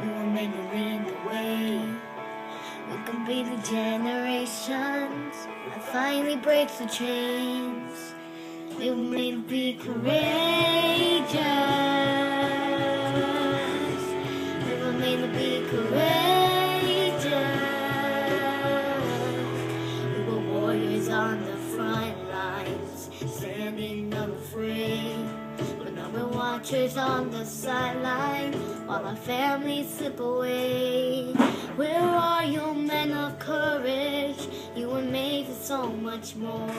We will make it lead the way. We can be the generations that finally breaks the chains. We will make it be courageous. We will make it be courageous. We were warriors on the front lines, standing unafraid. But now we're watchers on the sideline, while our families slip away. Where are you, men of courage? You were made for so much more.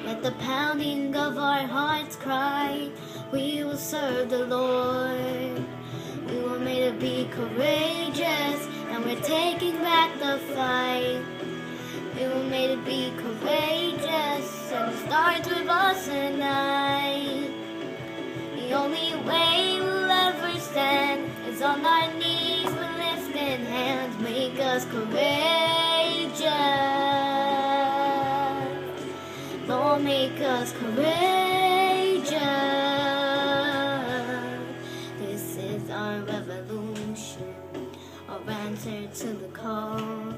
Let the pounding of our hearts cry, we will serve the Lord. We were made to be courageous, and we're taking back the fight. We were made to be courageous, and it starts with us tonight. The only way we'll ever stand is on our knees with lifting hands. Make us courageous. Lord, make us courageous. This is our revolution, our answer to the call.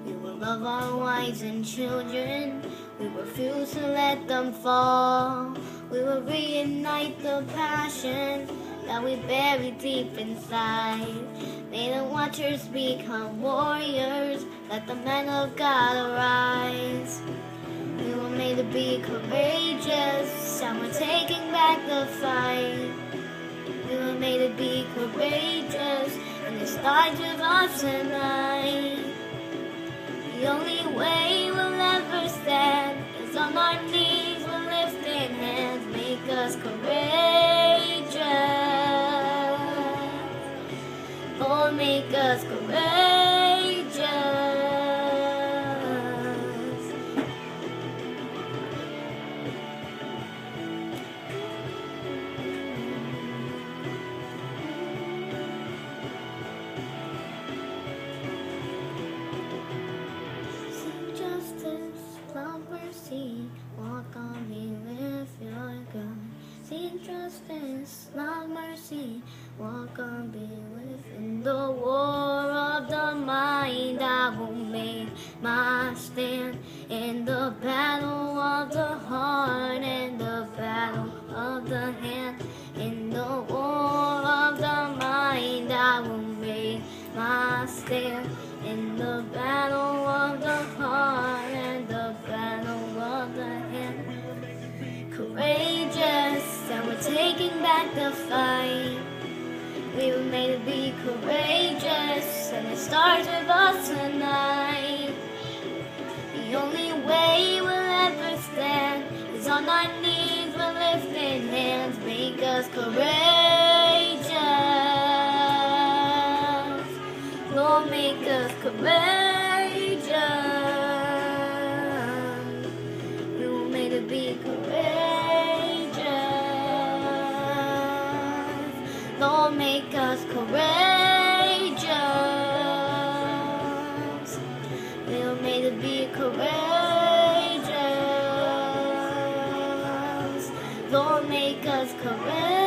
We will love our wives and children. We refuse to let them fall. We will reignite the passion that we bury deep inside. May the watchers become warriors. Let the men of God arise. We were made to be courageous, and we're taking back the fight. We were made to be courageous, and it starts with us tonight. The only way we'll ever stand is on our knees with lifting hands. Make us courageous. Lord, make us courageous. Seek justice, love mercy, walk on me with your God. Seek justice, love mercy, walk on me within the war of the mind. I will make my stand in the battle of the heart and the battle of the hand. In the war of the mind, I will make my stand in the battle of the heart and the battle of the hand. Courageous, and we're taking back the fight. We were made to be courageous, and it starts with us tonight. The only way we'll ever stand is on our knees with lifting hands. Make us courageous. Lord, make us courageous. We were made to be courageous. Lord, make us courageous. We were made to be courageous. Lord, make us courageous.